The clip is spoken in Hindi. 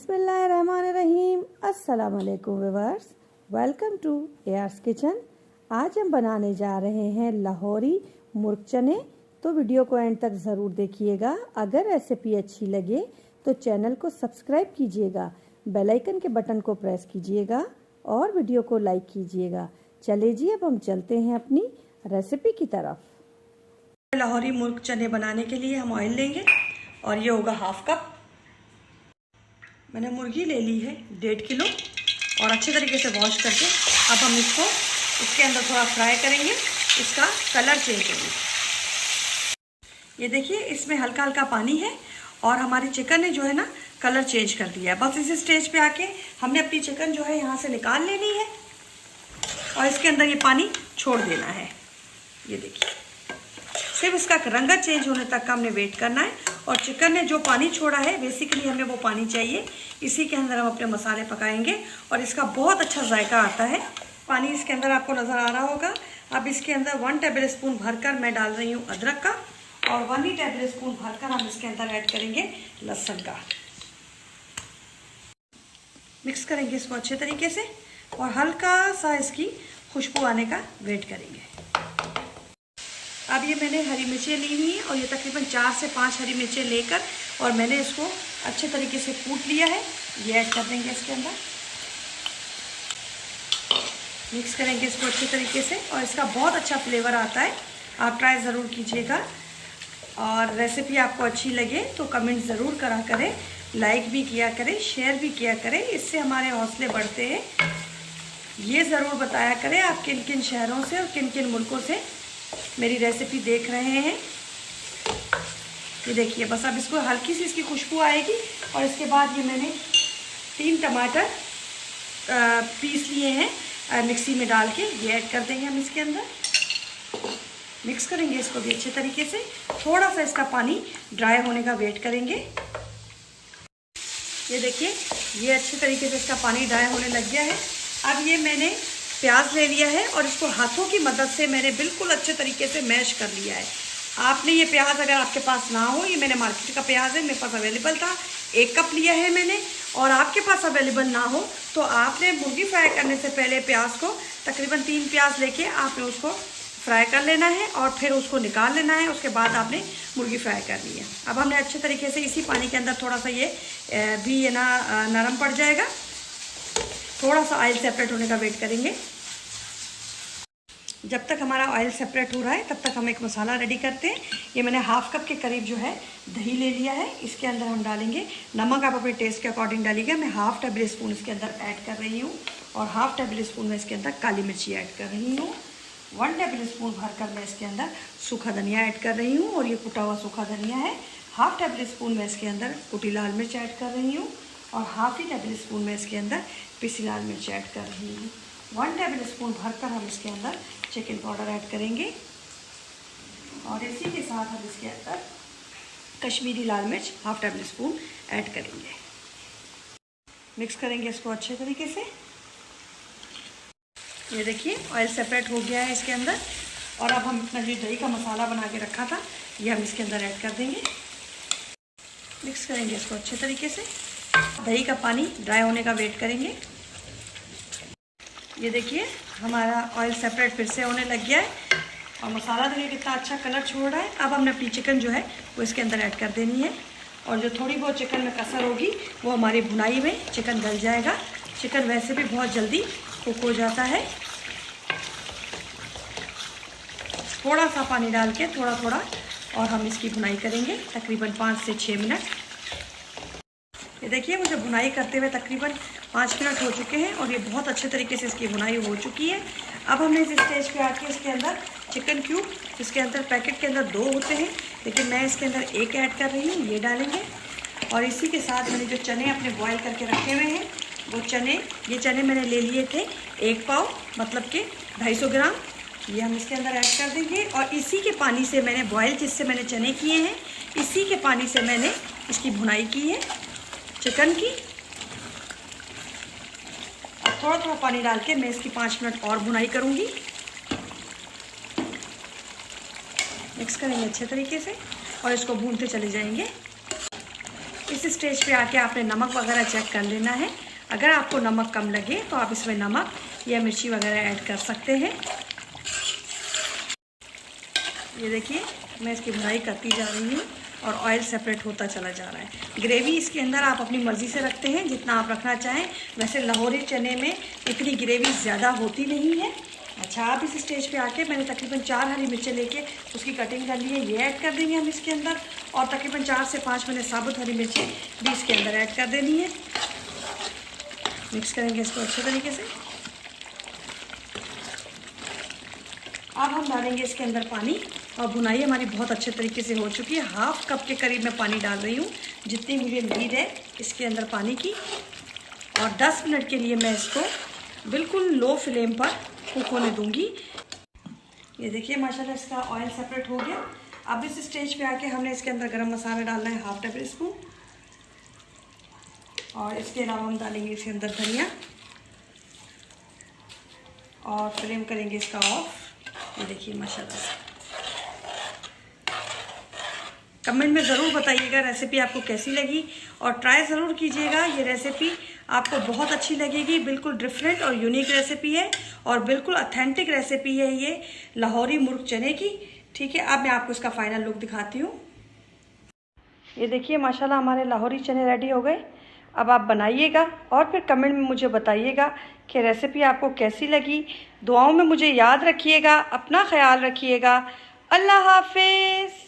बिस्मिल्लाहिर्रहमानिर्रहीम। अस्सलाम वालेकुम viewers, welcome to AR's kitchen. आज हम बनाने जा रहे हैं लाहौरी मुर्ग चने, तो वीडियो को एंड तक ज़रूर देखिएगा। अगर रेसिपी अच्छी लगे तो चैनल को सब्सक्राइब कीजिएगा, बेल आइकन के बटन को प्रेस कीजिएगा और वीडियो को लाइक कीजिएगा। चले जी, अब हम चलते हैं अपनी रेसिपी की तरफ। लाहौरी मुर्ग चने बनाने के लिए हम ऑयल लेंगे और ये होगा हाफ कप। मैंने मुर्गी ले ली है 1.5 किलो और अच्छे तरीके से वॉश करके अब हम इसके अंदर थोड़ा फ्राई करेंगे, इसका कलर चेंज होगा। ये देखिए, इसमें हल्का हल्का पानी है और हमारी चिकन ने जो है ना कलर चेंज कर दिया है। बस इस स्टेज पे आके हमने अपनी चिकन जो है यहाँ से निकाल लेनी है और इसके अंदर ये पानी छोड़ देना है। ये देखिए, सिर्फ इसका रंगत चेंज होने तक का हमने वेट करना है। और चिकन ने जो पानी छोड़ा है, बेसिकली हमें वो पानी चाहिए। इसी के अंदर हम अपने मसाले पकाएंगे और इसका बहुत अच्छा जायका आता है। पानी इसके अंदर आपको नज़र आ रहा होगा। अब इसके अंदर 1 टेबल स्पून भरकर मैं डाल रही हूँ अदरक का और 1 टेबल स्पून भरकर हम इसके अंदर ऐड करेंगे लहसुन का। मिक्स करेंगे इसको अच्छे तरीके से और हल्का सा इसकी खुशबू आने का वेट करेंगे। अब ये मैंने हरी मिर्चें ली हुई हैं और ये तकरीबन 4 से 5 हरी मिर्चें लेकर और मैंने इसको अच्छे तरीके से कूट लिया है। ये ऐड कर देंगे इसके अंदर, मिक्स करेंगे इसको अच्छे तरीके से और इसका बहुत अच्छा फ्लेवर आता है। आप ट्राई ज़रूर कीजिएगा और रेसिपी आपको अच्छी लगे तो कमेंट ज़रूर करा करें, लाइक भी किया करें, शेयर भी किया करें, इससे हमारे हौसले बढ़ते हैं। ये ज़रूर बताया करें आप किन किन शहरों से और किन किन मुल्कों से मेरी रेसिपी देख रहे हैं। ये देखिए, बस अब इसको हल्की सी इसकी खुशबू आएगी और इसके बाद ये मैंने 3 टमाटर पीस लिए हैं मिक्सी में डाल के, ये ऐड कर देंगे हम इसके अंदर। मिक्स करेंगे इसको भी अच्छे तरीके से, थोड़ा सा इसका पानी ड्राई होने का वेट करेंगे। ये देखिए, ये अच्छे तरीके से इसका पानी ड्राई होने लग गया है। अब ये मैंने प्याज ले लिया है और इसको हाथों की मदद से मैंने बिल्कुल अच्छे तरीके से मैश कर लिया है। आपने ये प्याज अगर आपके पास ना हो, ये मैंने मार्केट का प्याज है, मेरे पास अवेलेबल था, 1 कप लिया है मैंने। और आपके पास अवेलेबल ना हो तो आपने मुर्गी फ्राई करने से पहले प्याज को तकरीबन 3 प्याज लेके आपने उसको फ्राई कर लेना है और फिर उसको निकाल लेना है। उसके बाद आपने मुर्गी फ्राई करनी है। अब हमने अच्छे तरीके से इसी पानी के अंदर थोड़ा सा ये भी ये ना नरम पड़ जाएगा, थोड़ा सा ऑयल सेपरेट होने का वेट करेंगे। जब तक हमारा ऑयल सेपरेट हो रहा है तब तक हम एक मसाला रेडी करते हैं। ये मैंने हाफ कप के करीब जो है दही ले लिया है। इसके अंदर हम डालेंगे नमक, आप अपने टेस्ट के अकॉर्डिंग डालिएगा। मैं हाफ टेबल स्पून इसके अंदर ऐड कर रही हूँ और हाफ टेबल स्पून में इसके अंदर काली मिर्ची ऐड कर रही हूँ। 1 टेबल स्पून भरकर मैं इसके अंदर सूखा धनिया ऐड कर रही हूँ और ये कुटा हुआ सूखा धनिया है। हाफ टेबल स्पून में इसके अंदर कुटी लाल मिर्च ऐड कर रही हूँ और हाफ ही टेबल स्पून में इसके अंदर पिसी लाल मिर्च ऐड कर रही हूँ। 1 टेबल स्पून भरकर हम इसके अंदर चिकन पाउडर ऐड करेंगे और इसी के साथ हम इसके अंदर कश्मीरी लाल मिर्च हाफ टेबल स्पून ऐड करेंगे। मिक्स करेंगे इसको अच्छे तरीके से। ये देखिए, ऑयल सेपरेट हो गया है इसके अंदर और अब हम अपना जो दही का मसाला बना के रखा था ये हम इसके अंदर ऐड कर देंगे। मिक्स करेंगे इसको अच्छे तरीके से, दही का पानी ड्राई होने का वेट करेंगे। ये देखिए, हमारा ऑयल सेपरेट फिर से होने लग गया है और मसाला देखिए कितना अच्छा कलर छोड़ रहा है। अब हमने अपनी चिकन जो है वो इसके अंदर ऐड कर देनी है और जो थोड़ी बहुत चिकन में कसर होगी वो हमारी भुनाई में चिकन गल जाएगा। चिकन वैसे भी बहुत जल्दी कुक हो जाता है। थोड़ा सा पानी डाल के थोड़ा थोड़ा और हम इसकी भुनाई करेंगे तकरीबन 5 से 6 मिनट। ये देखिए, मुझे भुनाई करते हुए तकरीबन 5 मिनट हो चुके हैं और ये बहुत अच्छे तरीके से इसकी भुनाई हो चुकी है। अब हमने इस स्टेज पे आके इसके अंदर चिकन क्यूब, इसके अंदर पैकेट के अंदर 2 होते हैं लेकिन मैं इसके अंदर 1 ऐड कर रही हूँ, ये डालेंगे। और इसी के साथ मैंने जो चने अपने बॉयल करके रखे हुए हैं वो ये चने मैंने ले लिए थे 1 पाव, मतलब कि 250 ग्राम, ये हम इसके अंदर ऐड कर देंगे। और इसी के पानी से मैंने बॉयल, जिससे मैंने चने किए हैं, इसी के पानी से मैंने इसकी भुनाई की है चिकन की। अब थोड़ा थोड़ा पानी डाल के मैं इसकी 5 मिनट और भुनाई करूँगी। मिक्स करेंगे अच्छे तरीके से और इसको भूनते चले जाएंगे। इस स्टेज पे आके आपने नमक वगैरह चेक कर लेना है। अगर आपको नमक कम लगे तो आप इसमें नमक या मिर्ची वगैरह ऐड कर सकते हैं। ये देखिए मैं इसकी भुनाई करती जा रही हूँ और ऑयल सेपरेट होता चला जा रहा है। ग्रेवी इसके अंदर आप अपनी मर्ज़ी से रखते हैं, जितना आप रखना चाहें। वैसे लाहौरी चने में इतनी ग्रेवी ज़्यादा होती नहीं है। अच्छा, आप इस स्टेज पे आके मैंने तकरीबन 4 हरी मिर्चें लेके उसकी कटिंग कर ली है, ये ऐड कर देंगे हम इसके अंदर। और तकरीबन 4 से 5 मैंने साबुत हरी मिर्चें भी इसके अंदर ऐड कर देनी है। मिक्स करेंगे इसको अच्छे तरीके से। अब हम डालेंगे इसके अंदर पानी और भुनाई हमारी बहुत अच्छे तरीके से हो चुकी है। हाफ कप के करीब मैं पानी डाल रही हूँ, जितनी मुझे नीड है इसके अंदर पानी की। और 10 मिनट के लिए मैं इसको बिल्कुल लो फ्लेम पर कुक होने दूँगी। ये देखिए माशाल्लाह इसका ऑयल सेपरेट हो गया। अब इस स्टेज पे आके हमने इसके अंदर गरम मसाला डालना है 1/2 टेबल स्पून। और इसके अलावा हम डालेंगे इसके अंदर धनिया और फ्लेम करेंगे इसका ऑफ। ये देखिए माशाल्लाह से। कमेंट में ज़रूर बताइएगा रेसिपी आपको कैसी लगी और ट्राई ज़रूर कीजिएगा। ये रेसिपी आपको बहुत अच्छी लगेगी। बिल्कुल डिफरेंट और यूनिक रेसिपी है और बिल्कुल ऑथेंटिक रेसिपी है ये लाहौरी मुर्ग चने की। ठीक है, अब मैं आपको इसका फाइनल लुक दिखाती हूँ। ये देखिए माशाल्लाह हमारे लाहौरी चने रेडी हो गए। अब आप बनाइएगा और फिर कमेंट में मुझे बताइएगा कि रेसिपी आपको कैसी लगी। दुआओं में मुझे याद रखिएगा, अपना ख्याल रखिएगा। अल्लाह हाफिज़।